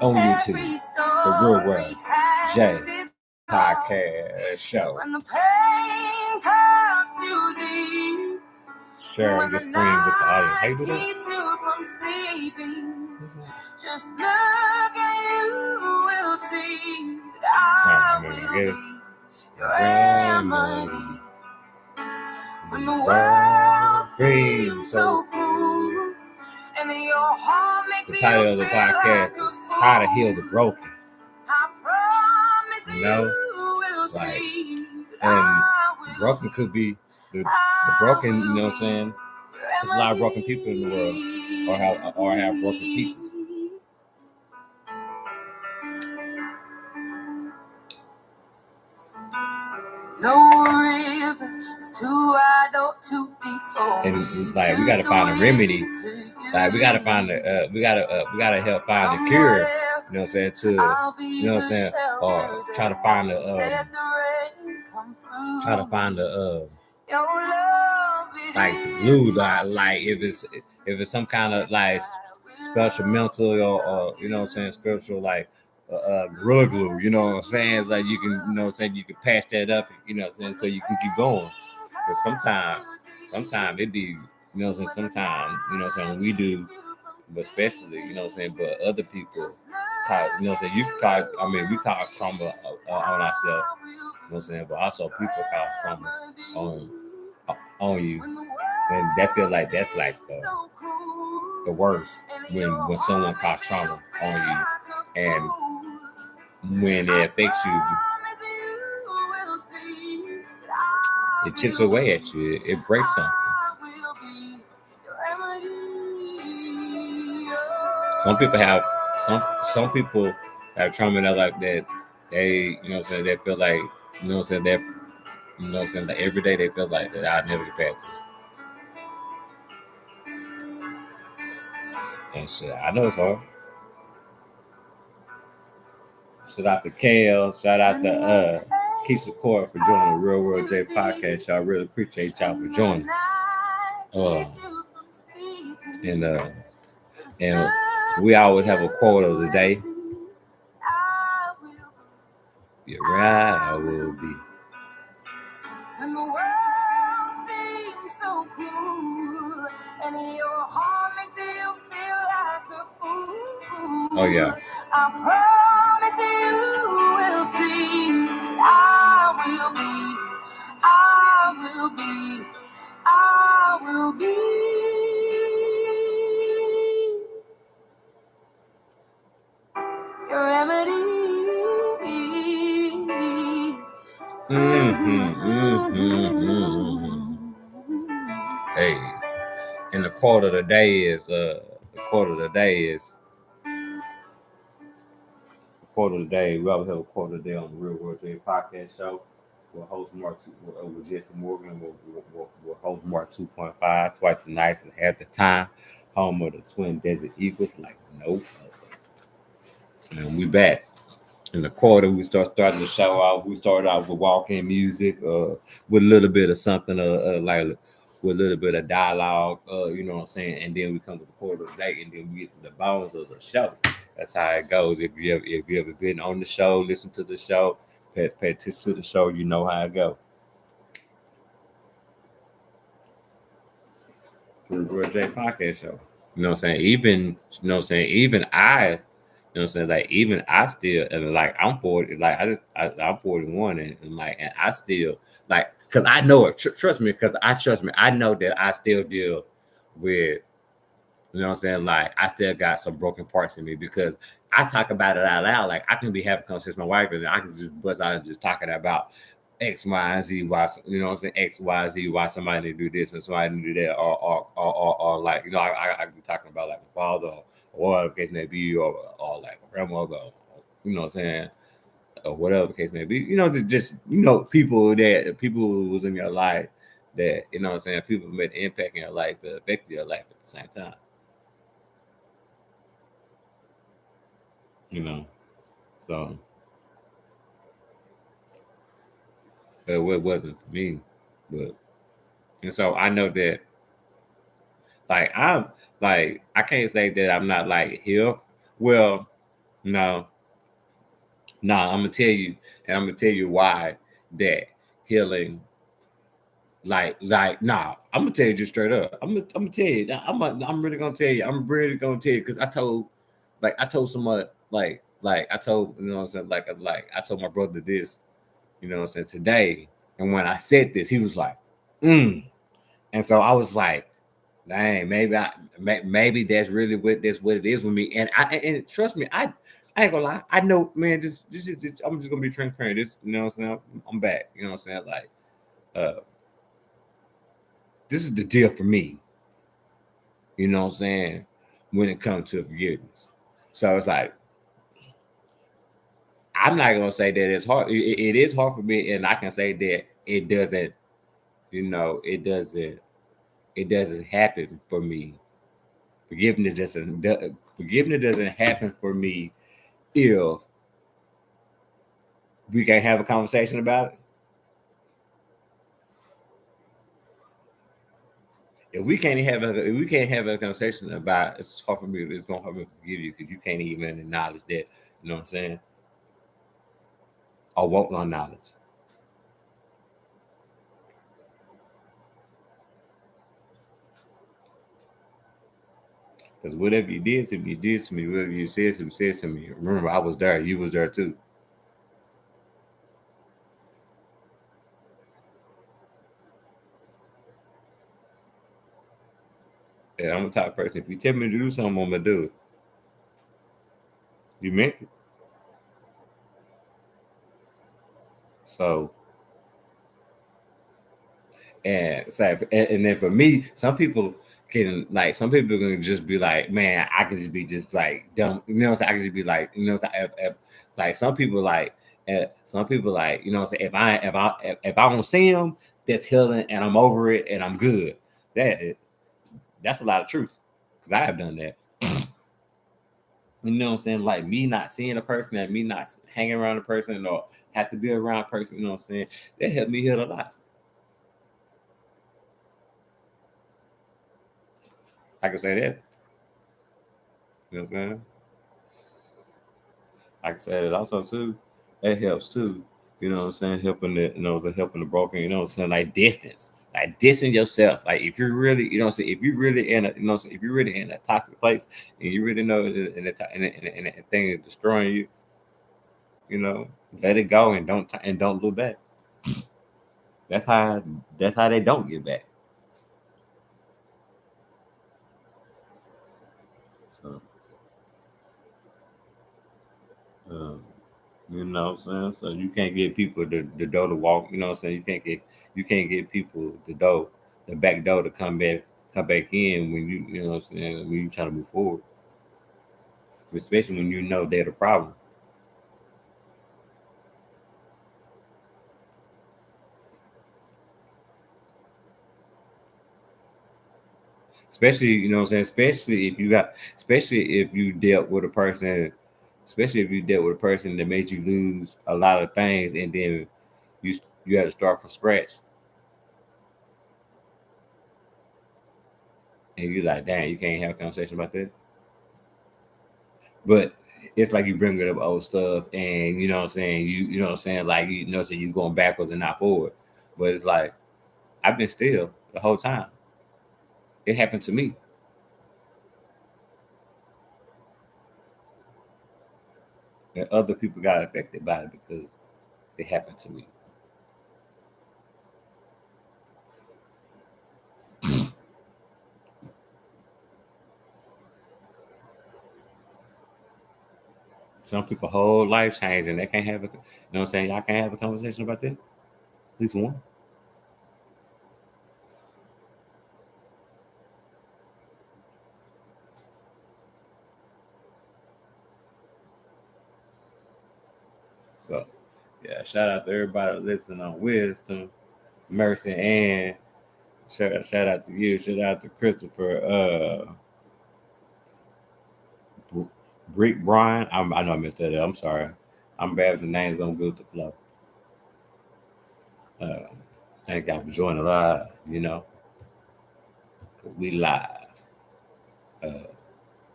on YouTube, the Real World J Podcast Show. When the pain cuts you deep, sharing the screen with the audience. Hey, with it? From sleeping, just look and you will see that I will be your remedy. When the world seems so cruel and your heart makes the title of the podcast is How to Heal the Broken. You know, like, and broken could be the broken, you know what I'm saying? There's a lot of broken people in the world or have broken pieces. No river is too wide or too deep for me. And like we gotta find a remedy. Like we gotta find we gotta help find the cure. You know what I'm saying? To you know what I'm saying? Or try to find the like the glue. Like if it's some kind of like special mental or you know what I'm saying, spiritual like gorilla glue, you know what I'm saying? It's like you can, you know what I'm saying, you can patch that up, you know what I'm saying, so you can keep going. Because sometimes it be, you know what I'm saying, sometimes, you know what I'm saying, when we do, but especially, you know what I'm saying, but other people cause, you know what I'm saying, you cause, I mean, we cause trauma on ourselves, you know what I'm saying, but also people cause trauma on you. And that feel like that's like the worst when someone causes trauma on you and when it affects you, it chips away at you, it breaks something. Some people have trauma in their life that they, you know what I'm saying, they feel like, you know what I'm saying, that, you know what I'm saying, that every day they feel like that I'll never get past it. And shit, I know it's hard. Shout out to Kale. Shout out to Keisha Court for joining the Real World J Podcast. Y'all really appreciate y'all for joining. And we always have a quote of the day. You're right, I will be. When the world seems so cruel and your heart makes you feel like a fool. Oh yeah. I promise you will see that I will be your remedy. Hey, and the quote of the day is we always have a quote of the day on the Real World J Podcast Show. We'll host Mark with Jesse Morgan. We'll host Mark 2.5 twice the night and half the time. Home of the Twin Desert Eagles, like nope. And we back. In the quarter, we started the show out. We started out with walk-in music, with a little bit of something, like with a little bit of dialogue, you know what I'm saying. And then we come to the quarter of the day, and then we get to the bones of the show. That's how it goes. If you ever been on the show, listen to the show, pay attention to the show, you know how it goes. The Real J Podcast Show. You know what I'm saying? Even, you know what I'm saying? Even I, you know what I'm saying? Like, even I still, and like, I'm 40, like, I'm 41, and like, and I still, like, because I know it, trust me, I know that I still deal with, you know what I'm saying? Like, I still got some broken parts in me because I talk about it out loud. Like, I can be having conversations with my wife, and I can just bust out and just talking about X, Y, and Z, why, you know what I'm saying? X, Y, Z, why somebody do this and somebody do that, or like, you know, I be talking about like my father or whatever the case may be, or like my grandmother, or, you know what I'm saying? Or whatever the case may be, you know, just you know, people who was in your life that, you know what I'm saying, people made an impact in your life that affected your life at the same time. You know, so it wasn't for me, but and so I know that, like, I can't say that I'm not like here. Well, No, no, I'm gonna tell you, and I'm gonna tell you why that healing, nah, I'm gonna tell you just straight up. I'm gonna tell you. I'm really gonna tell you. I'm really gonna tell you because I told someone, I told, you know what I'm saying, I told my brother this, you know what I'm saying, today, and when I said this, he was like, and so I was like, dang, maybe that's really what it is with me. And trust me, I ain't gonna lie. I know, man. I'm just gonna be transparent. This, you know what I'm saying. I'm back. You know what I'm saying. Uh, this is the deal for me. You know what I'm saying. When it comes to forgiveness, so it's like I'm not gonna say that it's hard. It is hard for me, and I can say that it doesn't. You know, it doesn't. It doesn't happen for me. Forgiveness doesn't happen for me if we can't have a conversation about it. If we can't have a conversation about it, it's hard for me. It's gonna hard me to forgive you because you can't even acknowledge that. You know what I'm saying? Or won't acknowledge. Because whatever you did to me, you did to me. Whatever you said to me. Remember, I was there. You was there too. And I'm a type of person. If you tell me to do something, I'm gonna do it. You meant it. So, and then for me, some people are gonna just be like, man, I can just be just like dumb, you know what I'm saying? I can just be like, you know what I'm saying? Like some people like, you know what I'm saying? If I don't see them, that's healing and I'm over it and I'm good. That that's a lot of truth because I have done that. You know what I'm saying? Like me not seeing a person and me not hanging around a person or have to be around a person, you know what I'm saying? That helped me heal a lot. I can say that. You know what I'm saying? I can say that also too. That helps too. You know what I'm saying? Helping the broken, you know what I'm saying? Like distance. Like distance yourself. Like if you're really, you know what I'm saying, if you really in a, you know what I'm saying, if you're really in a toxic place and you really know that and the thing is destroying you, you know, let it go and don't look back. That's how they don't get back. So um, you know what I'm saying? So you can't get people the door to walk, you know what I'm saying? You can't get people the back door to come back in when you know what I'm saying, when you trying to move forward, especially when you know they're the problem. Especially, you know what I'm saying, especially if you dealt with a person, especially if you dealt with a person that made you lose a lot of things and then you you had to start from scratch and you're like, damn, you can't have a conversation about that. But it's like you bring up old stuff and you know what I'm saying, you know what I'm saying, like you know what I'm saying, you going backwards and not forward. But it's like I've been still the whole time. It happened to me. And other people got affected by it because it happened to me. Some people whole life changed and they can't have a, you know what I'm saying, y'all can't have a conversation about that. At least one. So yeah, shout out to everybody listening on Wisdom, Mercy, and shout out to you. Shout out to Christopher. Brick Brian. I know I missed that. I'm sorry. I'm bad with the names. I'm good with the flow. Uh, thank y'all for joining live. You know, 'cause we live. Uh,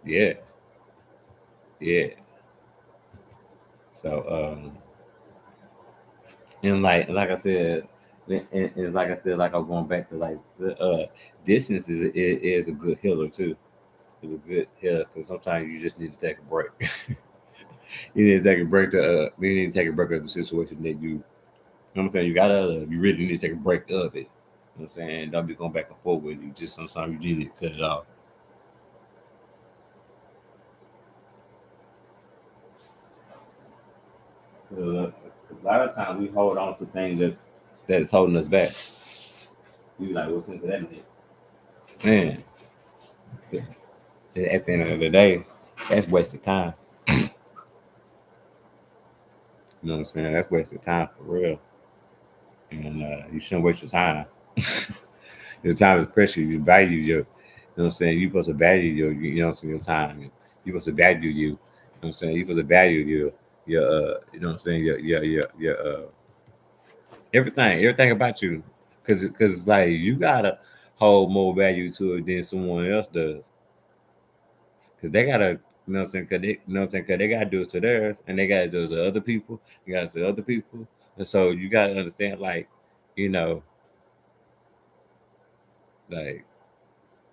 yeah, yeah. So and like I said, and like I said, like I'm going back to like the distance is a good healer too. It's a good healer because sometimes you just need to take a break. You need to take a break to you need to take a break of the situation that you know what I'm saying, you really need to take a break of it. You know what I'm saying? Don't be going back and forth with it. Just sometimes you need to cut it off. 'Cause, a lot of times we hold on to things that is holding us back. You be like, what sense of that make? Man, at the end of the day, that's wasted time. You know what I'm saying? That's wasted time for real. And you shouldn't waste your time. Your time is precious. You value your, you know what I'm saying? You're supposed to value you know what I'm saying, your time. You're supposed to value you know what I'm saying? You're supposed to value your, you know what I'm saying, your everything about you. Cause it's like you gotta hold more value to it than someone else does. Cause they gotta, you know what I'm saying? Cause they, you know what I'm saying? Cause they gotta do it to theirs, and they gotta do it to other people. You gotta to other people, and so you gotta understand, like, you know, like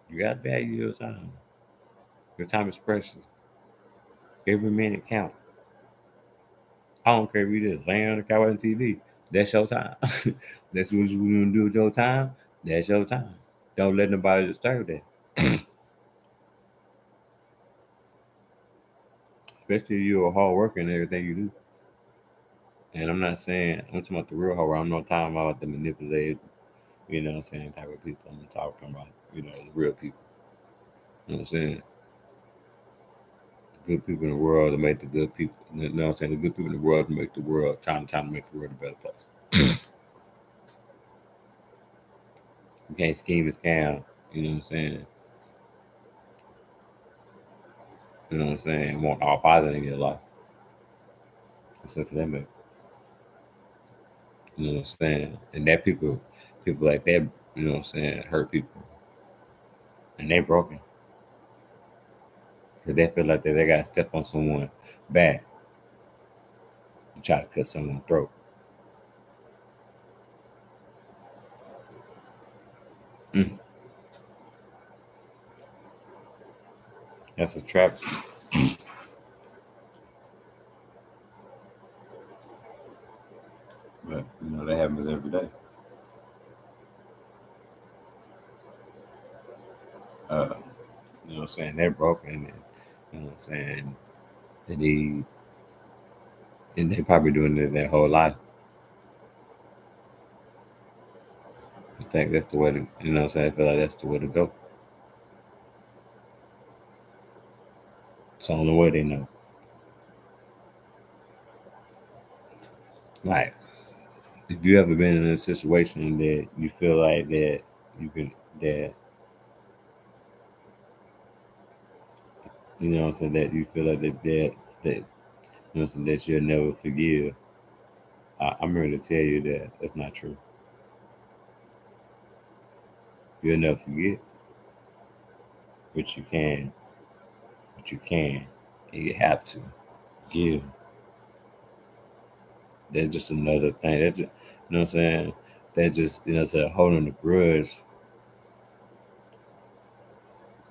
you gotta value your time. Your time is precious. Every minute count. I don't care if you just laying on the couch watching TV. That's your time. That's what you gonna do with your time. That's your time. Don't let nobody disturb that. Especially if you're a hard worker in everything you do. And I'm not saying I'm talking about the real hard work. I'm not talking about the manipulated, you know what I'm saying, type of people. I'm talking about, you know, the real people. You know what I'm saying? The good people in the world to make the good people. You know what I'm saying? The good people in the world to make the world, time to make the world a better place. You can't scheme and scam, you know what I'm saying? You know what I'm saying? Want all positive in your life. Sense of that make. You know what I'm saying? And that people like that, you know what I'm saying, hurt people. And they broken. Because they feel like they got to step on someone back to try to cut someone's throat. Mm, that's a trap. But, you know, that happens every day. Uh, you know what I'm saying? They're broken. And, you know what I'm saying? They need, and they probably doing it their whole life. I think that's the way to, you know what I'm saying? I feel like that's the way to go. It's the only way they know. Like, if you ever been in a situation that you feel like that you can, that, you know what I'm saying, that you feel like that you know what I'm saying, that you'll never forgive, I'm here to tell you that that's not true. You'll never forget, but but you can, and you have to give. That's just another thing. That just, you know what I'm saying? That just, you know what I'm saying, holding a grudge.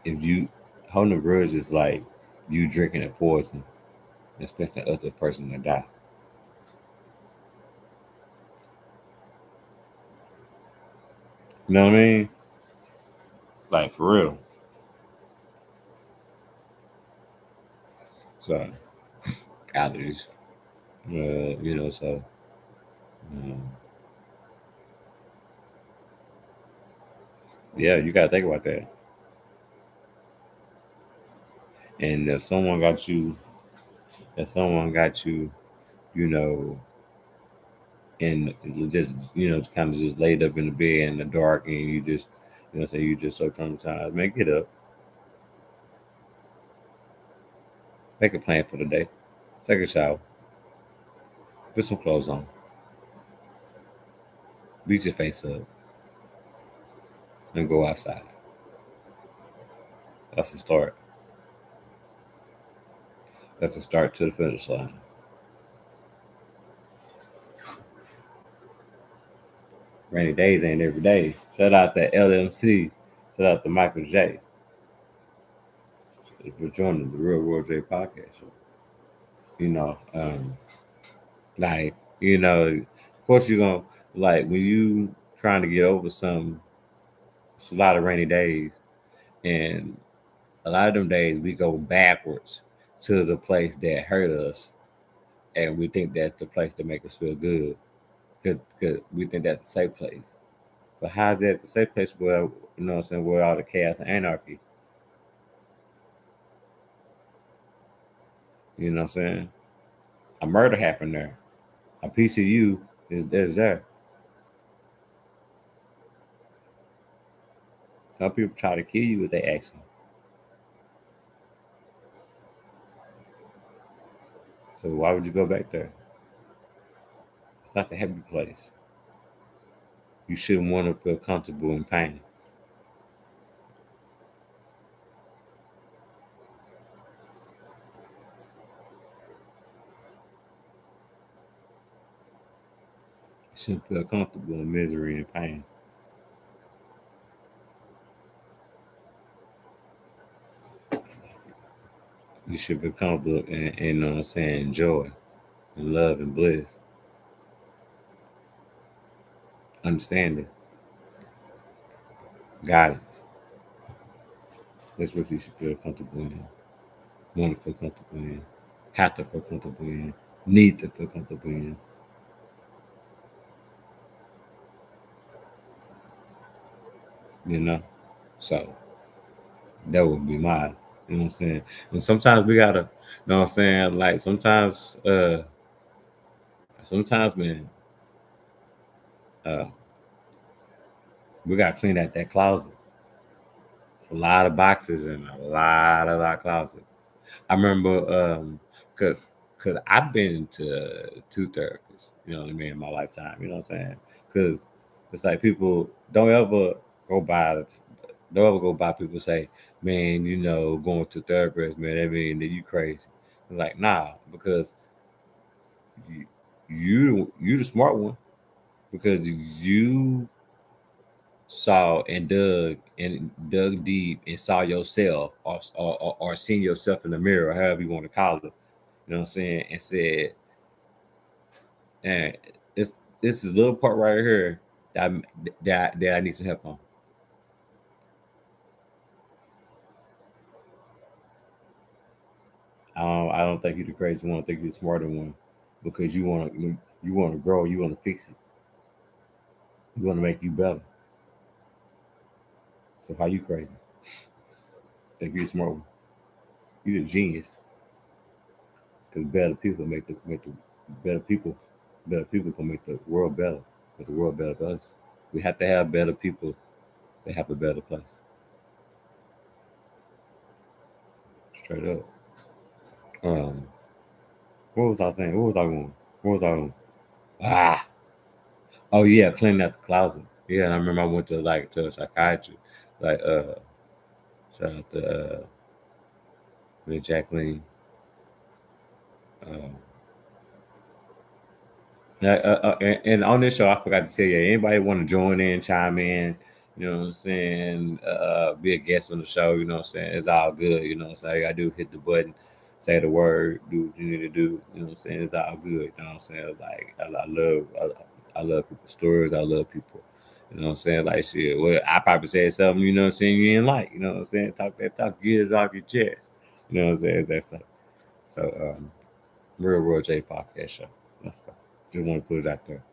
If you holding a grudge is like you drinking a poison, and expecting the other person to die. You know what I mean? Like for real. So allergies. You know, so um, yeah, you gotta think about that. And if someone got you, you know, and just you know, kind of just laid up in the bed in the dark, and you just, you know, say you just so traumatized, man, get up, make a plan for the day, take a shower, put some clothes on, beat your face up, and go outside. That's the start. That's the start to the finish line. Rainy days ain't every day. Shout out to LMC. Shout out to Michael J. For joining the Real World J podcast show. You know, like, of course you're gonna like when you trying to get over some it's a lot of rainy days and a lot of them days we go backwards to the place that hurt us and we think that's the place to make us feel good because we think that's a safe place. But how's that the safe place where what I'm saying, where all the chaos and anarchy? You know what I'm saying? A murder happened there. A piece of you is there. Some people try to kill you with their action. So why would you go back there? It's not the happy place. You shouldn't want to feel comfortable in pain. You shouldn't feel comfortable in misery and pain. You should be comfortable in you know what I'm saying, joy and love and bliss, understanding, guidance. That's what you should feel comfortable in. Want to feel comfortable in. Have to feel comfortable in. Need to feel comfortable in. You know? So that would be mine. You know what I'm saying? And sometimes we gotta, you know what I'm saying? Like sometimes man, uh we gotta clean out that closet. It's a lot of boxes and a lot of our closet. I remember cause cause I've been to two therapists, you know what I mean, in my lifetime, you know what I'm saying? Cause it's like people go by don't ever go by people say, man, going to therapist, man, that mean that you crazy. I'm like, nah, because you you the smart one because you saw and dug deep and saw yourself or seen yourself in the mirror, however you want to call it. You know what I'm saying? And said, and it's this is a little part right here that I need some help on. I don't think you're the crazy one. I think you're the smarter one because you want to grow. You want to fix it. You want to make you better. So how you crazy? I think you're the smart one. You're the genius because better people can make the world better. Make the world better for us. We have to have better people that have a better place. Straight up. Um, what was I saying? What was I going? What was I going? Ah, oh yeah, cleaning out the closet. Yeah, and I remember I went to a psychiatrist. Like shout out to Miss Jacqueline. Um, and on this show, I forgot to tell you. Anybody want to join in, chime in? You know what I'm saying? Be a guest on the show. You know what I'm saying? It's all good. You know what I'm saying? I do hit the button, say the word, do what you need to do. You know what I'm saying? It's all good. You know what I'm saying? Like I love people's stories. I love people. You know what I'm saying? Like shit. Well, I probably said something. You know what I'm saying? You didn't like. You know what I'm saying? Talk that talk. Get it off your chest. You know what I'm saying? That's so. So Real World J podcast show. Let's go. Just want to put it out there.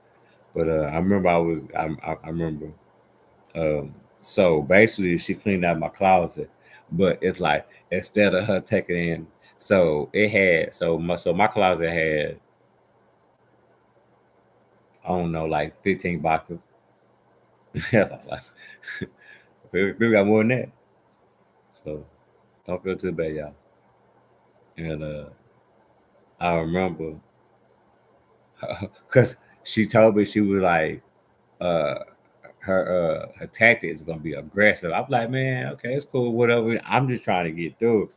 But I remember I remember. So basically, she cleaned out my closet, but it's like instead of her taking in, so it had so my closet had I don't know like 15 boxes. That's a lot. We got more than that. So don't feel too bad, y'all. And I remember because she told me she was like uh her tactic is gonna be aggressive. I'm like, man, okay, it's cool, whatever. I'm just trying to get through.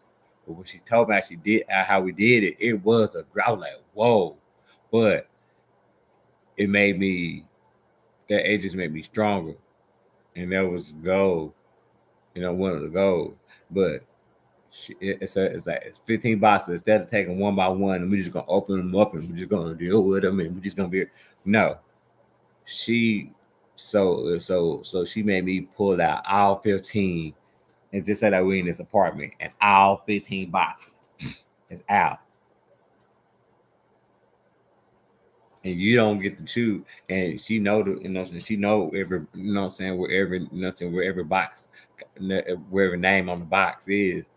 But when she told me how she did how we did it, it was I was like, whoa. But it made me that it just made me stronger. And that was gold, one of the goals. But it's 15 boxes. Instead of taking one by one, and we're just gonna open them up and we're just gonna deal with them and we're just gonna be no. She so she made me pull out all 15 and just said that we in this apartment and all 15 boxes is out. And you don't get to choose. And she know she know every where every box, wherever name on the box is,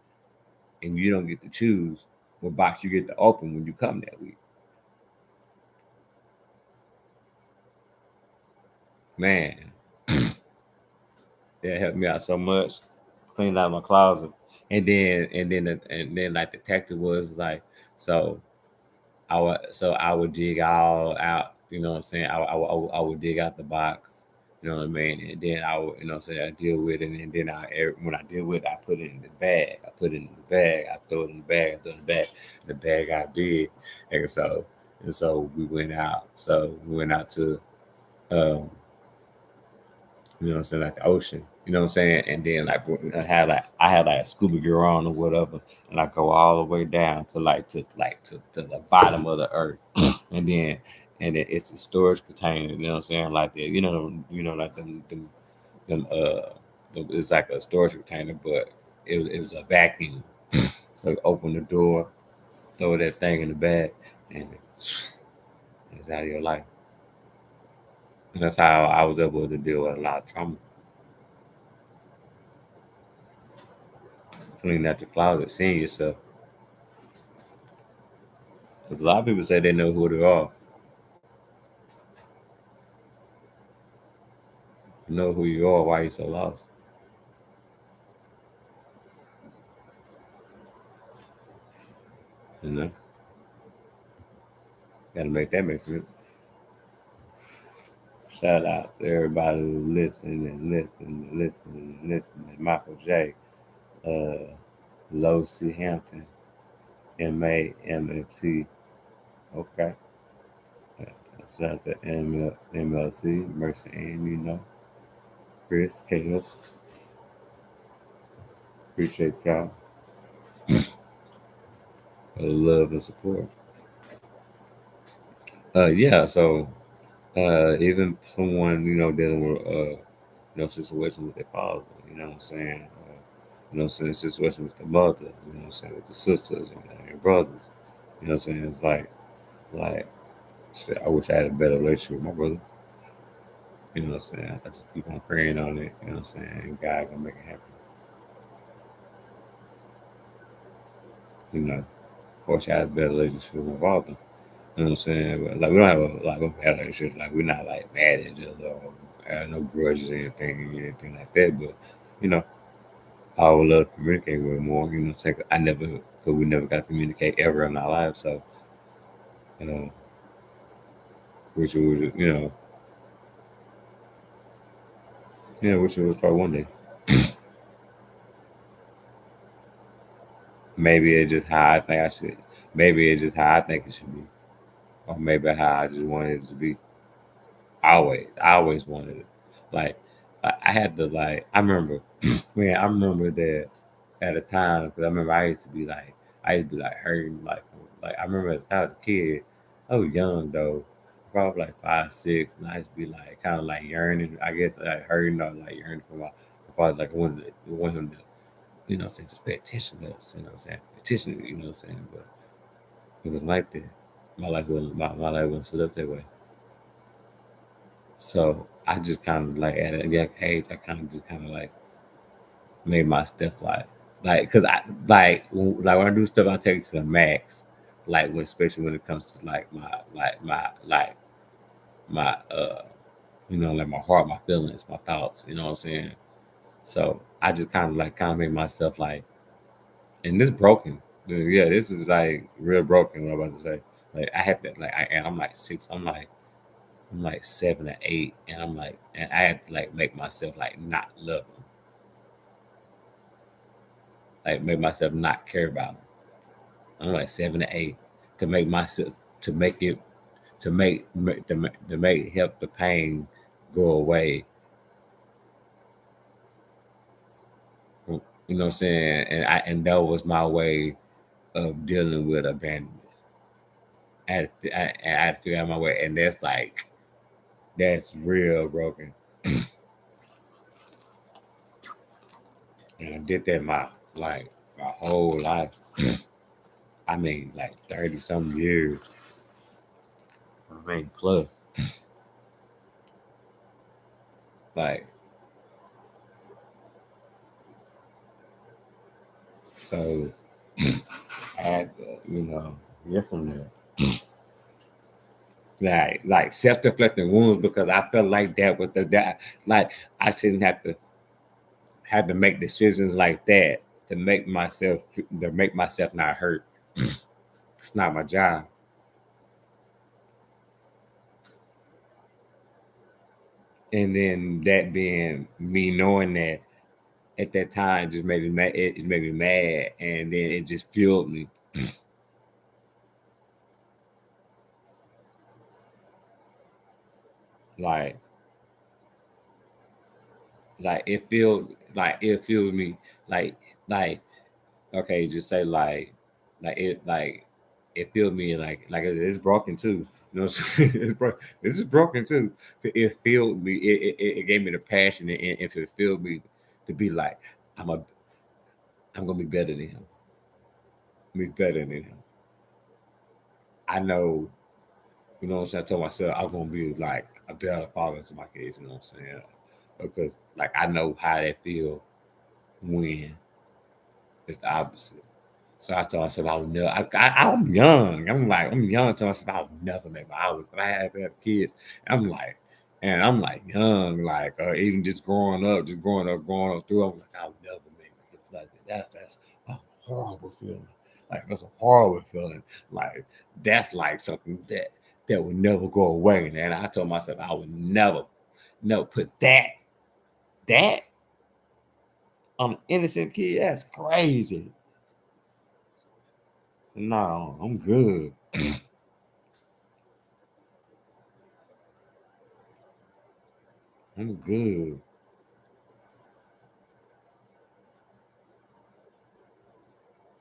and you don't get to choose what box you get to open when you come that week. Man, that helped me out so much. Cleaned out my closet, and then like the tactic was like, so I would dig all out. You know what I'm saying? I would dig out the box. You know what I mean? And then I would, I deal with it, and then when I deal with it, I put it in the bag. I put it in the bag. I throw it in the bag. I throw it in the bag. The bag got big, and so we went out. So we went out to, um, like the ocean. You know what I'm saying? And then like I had like a scuba gear on or whatever, and I go all the way down to the bottom of the earth, and then it's a storage container. You know what I'm saying? Like that. Like it's like a storage container, but it was a vacuum. So open the door, throw that thing in the bag, and it's out of your life. And that's how I was able to deal with a lot of trauma. Cleaning out the closet, seeing yourself. 'Cause a lot of people say they know who they are. You know who you are, why you so lost. You know, gotta make that make sense. Shout out to everybody who listen and listen and listen and listen. And Michael J. Uh, Low C. Hampton, MAMFT. Okay. Uh, Shout out to MLC, Mercy Ann, Chris, Chaos. Appreciate y'all for the love and support. Yeah, so even someone, dealing with situation with their father, you know what I'm saying? Situation with the mother, you know what I'm saying, with the sisters and your brothers. You know what I'm saying? It's like shit, I wish I had a better relationship with my brother. You know what I'm saying? I just keep on praying on it, you know what I'm saying? And God gonna make it happen. You know, I wish I had a better relationship with my father. You know what I'm saying? But, like we don't have a bad relationship. Like we're not like mad at each other or have no grudges or anything like that. But you know, I would love to communicate with him more. You know what I'm saying? 'Cause we never got to communicate ever in our lives. So, uh, which was, which was probably one day. Maybe it's just how I think I should. Maybe it's just how I think it should be, or maybe how I just wanted it to be. I always wanted it. Like, I had to like. I remember, man. I remember that at a time because I remember I used to be like hurting like I remember at the time as a kid. I was young though, probably like 5, 6, and I used to be like kind of like yearning. I guess like hurting or like yearning for my father. Like I wanted him to, just pay attention to us. You know what I'm saying? Pay attention. You know what I'm saying? But it was like that. My life wasn't set up that way. So I just kind of like at a young age, I kind of just kind of like made my stuff cause I like when I do stuff, I take it to the max. Like especially when it comes to like my like my heart, my feelings, my thoughts. You know what I'm saying? So I just kind of made myself like, and this broken. Yeah, this is like real broken. What I'm about to say. Like I had that like and I'm like 6. I'm like 7 or 8, and and I had to like make myself like not love him, like make myself not care about him. I'm like 7 or 8 to make myself to make it to make to make help the pain go away. You know what I'm saying? And that was my way of dealing with abandonment. I had to figure out my way, and that's real broken. And I did that my whole life. I mean, like 30 some years. I mean, plus, like, so I had to, get from there. Like self-deflecting wounds because I felt like that was that like I shouldn't have to make decisions like that to make myself not hurt. It's not my job. And then that being me knowing that at that time just made me mad. It made me mad, and then it just fueled me. Like it fueled me like like okay, just say like it filled me like it's broken too. You know, this is broken too. It filled me. It gave me the passion, and if it filled me to be like I'm a I'm gonna be better than him. Be better than him. I know. You know what I'm saying. I told myself I'm gonna be like a better father to my kids. You know what I'm saying? Because like I know how they feel when it's the opposite. So I told myself I would never. I'm young. I'm young. To myself I would never make my. I would if I have kids. I'm like, and I'm like young, like even growing up through. I'm like I would never make my kids like that. That's a horrible feeling. Like that's a horrible feeling. Like that's like something that would never go away. And I told myself I would never put that on an innocent kid. That's crazy. No, I'm good. I'm good.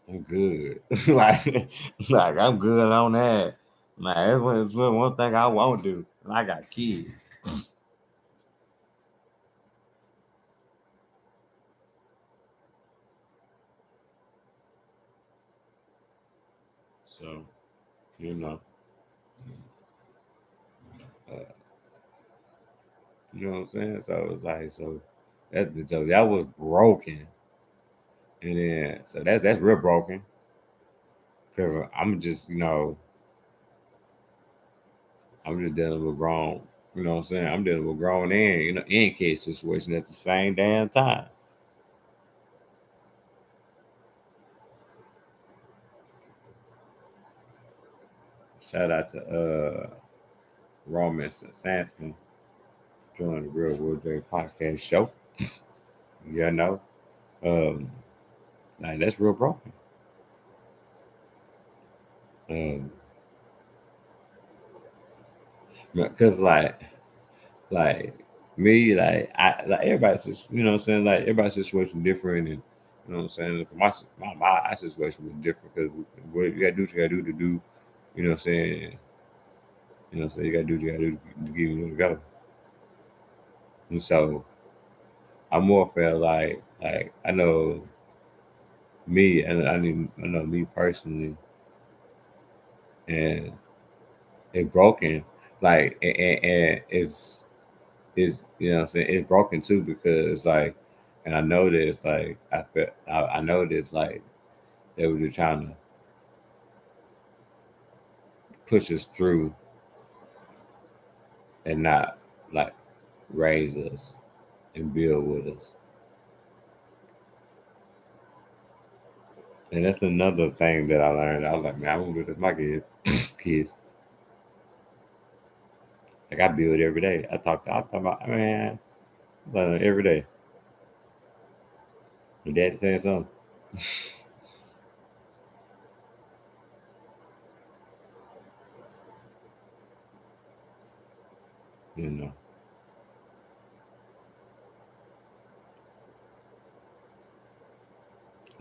I'm good. like I'm good on that. Like that's one thing I won't do. And I got kids. So, you know, uh, you know what I'm saying? So it was like so that was broken. And then so that's real broken. Cause I'm just, I'm just dealing with grown, you know what I'm saying? I'm dealing with grown and in kid situation at the same damn time. Shout out to Roman Sansky joining the Real World Day podcast show. You know, um, like that's real broken. Because like me, like everybody's just, you know what I'm saying, like everybody's situation different, and you know what I'm saying. My situation was different because what you gotta do, what you gotta do to do, you know what I'm saying. You know what I'm saying. You gotta do what you gotta do to get you to go. And so I more felt like I know me, and I know me personally, and it broken like and it's you know what I'm saying it's broken too because like and I know this like I know this like they were just trying to push us through and not like raise us and build with us. And that's another thing that I learned. I was like, man, I want to do this with my kids. Like I build every day. I talk about man, every day. My daddy saying something, you know.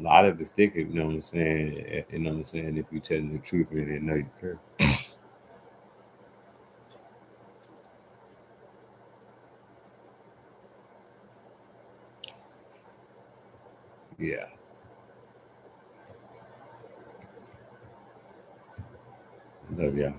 A lot of it stick, you know what I'm saying? You know what I'm saying? If you telling the truth and they know you care. Yeah. Love y'all.